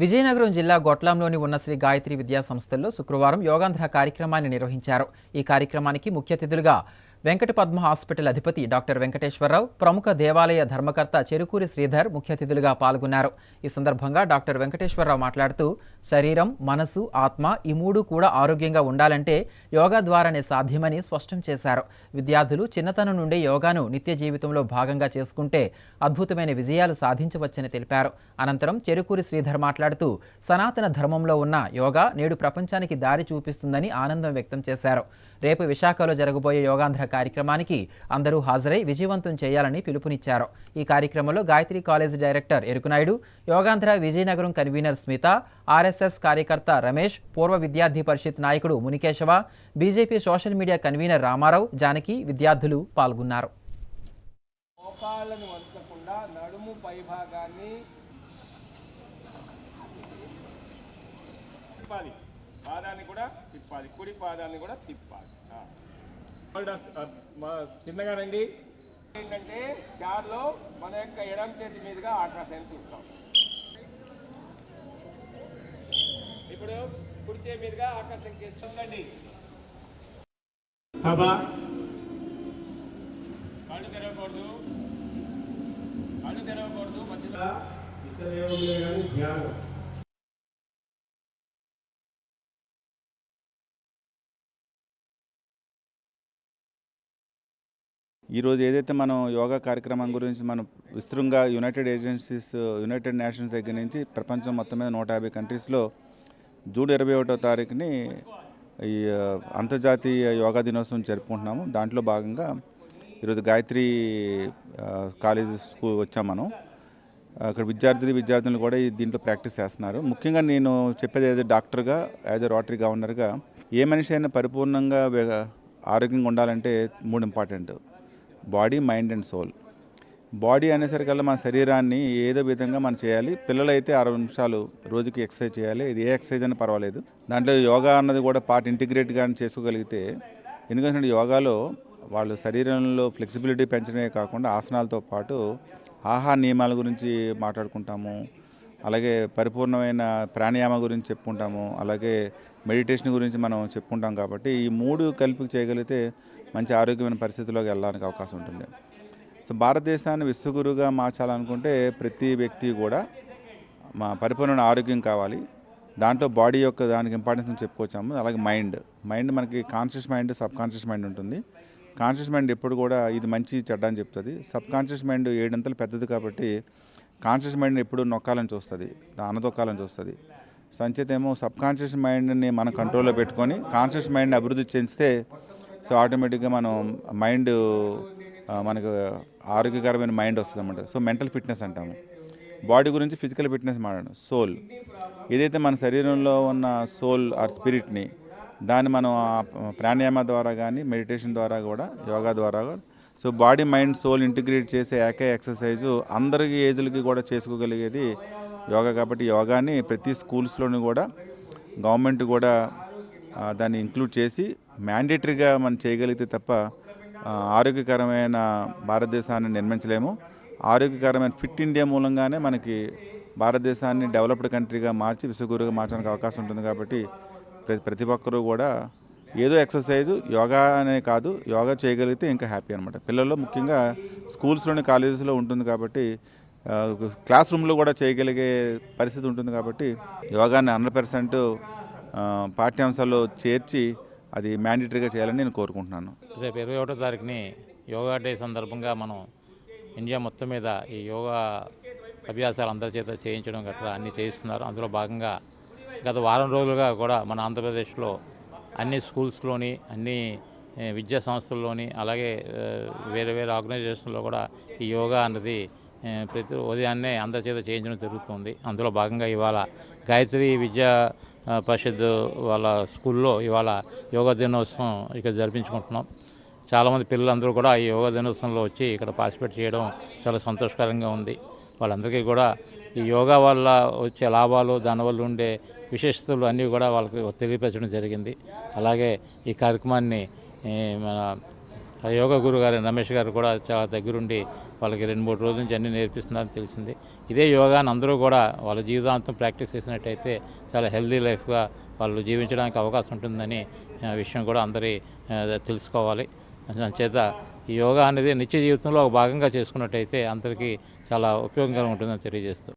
విజయనగరం జిల్లా గొట్లంలోని ఉన్న శ్రీ గాయత్రి విద్యా సంస్థల్లో శుక్రవారం యోగాంధ్ర కార్యక్రమాన్ని నిర్వహించారు. ఈ కార్యక్రమానికి ముఖ్య అతిథులుగా వెంకట పద్మ హాస్పిటల్ అధిపతి డాక్టర్ వెంకటేశ్వరరావు, ప్రముఖ దేవాలయ ధర్మకర్త చెరుకూరి శ్రీధర్ ముఖ్య అతిథులుగా పాల్గొన్నారు. ఈ సందర్భంగా డాక్టర్ వెంకటేశ్వరరావు మాట్లాడుతూ, శరీరం, మనసు, ఆత్మ ఈ మూడు కూడా ఆరోగ్యంగా ఉండాలంటే యోగా ద్వారానే సాధ్యమని స్పష్టం చేశారు. విద్యార్థులు చిన్నతనం నుండి యోగాను నిత్య జీవితంలో భాగంగా చేసుకుంటే అద్భుతమైన విజయాలు సాధించవచ్చని తెలిపారు. అనంతరం చెరుకూరి శ్రీధర్ మాట్లాడుతూ, సనాతన ధర్మంలో ఉన్న యోగా నేడు ప్రపంచానికి దారి చూపిస్తుందని ఆనందం వ్యక్తం చేశారు. రేపు విశాఖలో జరగబోయే యోగాంధ్ర కార్యక్రమానికి అందరూ హాజరై విజయవంతం చేయాలని పిలుపునిచ్చారు. ఈ కార్యక్రమంలో Gayatri college director Erukunaidu, Yogandhra Vizianagaram convener Smitha, RSS కార్యకర్త రమేష్, పూర్వ విద్యార్థి పరిషత్ నాయకుడు Munikeshava, BJP social media convener Ramarao, Janaki విద్యార్థులు పాల్గొన్నారు. పాదాన్ని కూడా తిప్పాలి, కుడి పాదాన్ని కూడా తిప్పాలి. చిన్నగా రండి. ఏంటంటే చార్లో మన యొక్క ఎడమ చేతి మీదుగా ఆకాశాన్ని చూస్తాం. ఇప్పుడు కుడి చేతి మీదుగా ఆకాశం చేస్తుందండి. కళ్ళు తెరవకూడదు, కళ్ళు తెరవకూడదు. మధ్యలో ధ్యానం. ఈరోజు ఏదైతే మనం యోగా కార్యక్రమం గురించి మనం విస్తృతంగా యునైటెడ్ నేషన్స్ దగ్గర నుంచి ప్రపంచం మొత్తం మీద 150 కంట్రీస్లో జూన్ 21వ తారీఖుని ఈ అంతర్జాతీయ యోగా దినోత్సవం జరుపుకుంటున్నాము. దాంట్లో భాగంగా ఈరోజు గాయత్రి కాలేజ్ స్కూల్ వచ్చాం మనం. అక్కడ విద్యార్థులు కూడా దీంట్లో ప్రాక్టీస్ చేస్తున్నారు. ముఖ్యంగా నేను చెప్పేది ఏదో డాక్టర్గా, యాజ్ ఎ రోటరీ గవర్నర్గా, ఏ మనిషి అయినా పరిపూర్ణంగా ఆరోగ్యంగా ఉండాలంటే 3 important: body, mind and soul. Body అనేసరికల్లా మన శరీరాన్ని ఏదో విధంగా మనం చేయాలి. పిల్లలైతే 60 నిమిషాలు రోజుకి ఎక్సర్సైజ్ చేయాలి. ఇది ఏ ఎక్సర్సైజ్ అయినా పర్వాలేదు. దాంట్లో యోగా అన్నది కూడా పార్ట్ ఇంటిగ్రేట్గా చేసుకోగలిగితే, ఎందుకంటే యోగాలో వాళ్ళు శరీరంలో ఫ్లెక్సిబిలిటీ పెంచడమే కాకుండా ఆసనాలతో పాటు ఆహార నియమాల గురించి మాట్లాడుకుంటాము, అలాగే పరిపూర్ణమైన ప్రాణాయామ గురించి చెప్పుకుంటాము, అలాగే మెడిటేషన్ గురించి మనం చెప్పుకుంటాం. కాబట్టి ఈ 3 కలిపి చేయగలిగితే మంచి ఆరోగ్యమైన పరిస్థితుల్లోకి వెళ్ళడానికి అవకాశం ఉంటుంది. సో భారతదేశాన్ని విశ్వగురుగా మార్చాలనుకుంటే ప్రతి వ్యక్తి కూడా మా పరిపూర్ణ ఆరోగ్యం కావాలి. దాంట్లో బాడీ యొక్క దానికి ఇంపార్టెన్స్ చెప్పుకొచ్చాము. అలాగే మైండ్ మనకి conscious mind, sub conscious mind ఉంటుంది. కాన్షియస్ మైండ్ ఎప్పుడు కూడా ఇది మంచి చెడ్డ అని చెప్తుంది. సబ్ కాన్షియస్ మైండ్ 7 అంతలు పెద్దది కాబట్టి కాన్షియస్ మైండ్ ఎప్పుడు నొక్కాలని చూస్తుంది, అనదొక్కాలని చూస్తుంది. సో అంచేతేమో సబ్ కాన్షియస్ మైండ్ని మన కంట్రోల్లో పెట్టుకొని కాన్షియస్ మైండ్ని అభివృద్ధి చెందితే సో ఆటోమేటిక్గా మనకు ఆరోగ్యకరమైన మైండ్ వస్తుంది అన్నమాట. సో మెంటల్ ఫిట్నెస్ అంటాము. బాడీ గురించి ఫిజికల్ ఫిట్నెస్ మాట్లాడు. సోల్ ఏదైతే మన శరీరంలో ఉన్న సోల్ ఆర్ స్పిరిట్ని దాన్ని మనం ప్రాణాయామ ద్వారా కానీ, మెడిటేషన్ ద్వారా కూడా, యోగా ద్వారా కూడా, so body, mind, soul integrate చేసే ఎక్సర్సైజు అందరికీ ఏజ్లకి కూడా చేసుకోగలిగేది యోగా. కాబట్టి యోగాని ప్రతి స్కూల్స్లోనూ కూడా గవర్నమెంట్ కూడా దాన్ని ఇంక్లూడ్ చేసి మ్యాండేటరీగా మనం చేయగలిగితే తప్ప ఆరోగ్యకరమైన భారతదేశాన్ని నిర్మించలేము. ఆరోగ్యకరమైన ఫిట్ ఇండియా మూలంగానే మనకి భారతదేశాన్ని డెవలప్డ్ కంట్రీగా మార్చి విశ్వగురుగా మార్చడానికి అవకాశం ఉంటుంది. కాబట్టి ప్రతి ఒక్కరూ కూడా ఏదో ఎక్సర్సైజు, యోగా అనే కాదు, యోగా చేయగలిగితే ఇంకా హ్యాపీ అనమాట. పిల్లల్లో ముఖ్యంగా స్కూల్స్లోని, కాలేజెస్లో ఉంటుంది కాబట్టి, క్లాస్ రూమ్లో కూడా చేయగలిగే పరిస్థితి ఉంటుంది. కాబట్టి యోగాని 100% పాఠ్యాంశాల్లో చేర్చి అది మ్యాండేటరీగా చేయాలని నేను కోరుకుంటున్నాను. రేపు 21వ తారీఖుని యోగా డే సందర్భంగా మనం ఇండియా మొత్తం మీద ఈ యోగా అభ్యాసాలు అందరి చేత చేయించడం గట్రా అన్నీ చేయిస్తున్నారు. అందులో భాగంగా గత వారం రోజులుగా కూడా మన ఆంధ్రప్రదేశ్లో అన్ని స్కూల్స్లోని, అన్ని విద్యా సంస్థల్లోని, అలాగే వేరే ఆర్గనైజేషన్లో కూడా ఈ యోగా అన్నది ప్రతి ఉదయాన్నే అందరి చేత చేయించడం జరుగుతుంది. అందులో భాగంగా ఇవాళ గాయత్రి విద్యా పరిషత్ వాళ్ళ స్కూల్లో ఇవాళ యోగా దినోత్సవం ఇక్కడ జరిపించుకుంటున్నాం. చాలామంది పిల్లలందరూ కూడా ఈ యోగా దినోత్సవంలో వచ్చి ఇక్కడ పార్టిసిపేట్ చేయడం చాలా సంతోషకరంగా ఉంది. వాళ్ళందరికీ కూడా ఈ యోగా వల్ల వచ్చే లాభాలు, దానివల్ల ఉండే విశేషతలు అన్నీ కూడా వాళ్ళకి తెలియపరచడం జరిగింది. అలాగే ఈ కార్యక్రమాన్ని మన ఆ యోగా గురువు గారు రమేష్ గారు కూడా చాలా దగ్గరుండి వాళ్ళకి 2-3 రోజుల నుంచి అన్నీ నేర్పిస్తున్నారని తెలిసింది. ఇదే యోగాని అందరూ కూడా వాళ్ళ జీవితాంతం ప్రాక్టీస్ చేసినట్టయితే చాలా హెల్దీ లైఫ్గా వాళ్ళు జీవించడానికి అవకాశం ఉంటుందని విషయం కూడా అందరి తెలుసుకోవాలి. అందుచేత ఈ యోగా అనేది నిత్య జీవితంలో ఒక భాగంగా చేసుకున్నట్టయితే అందరికీ చాలా ఉపయోగకరంగా ఉంటుందని తెలియజేస్తూ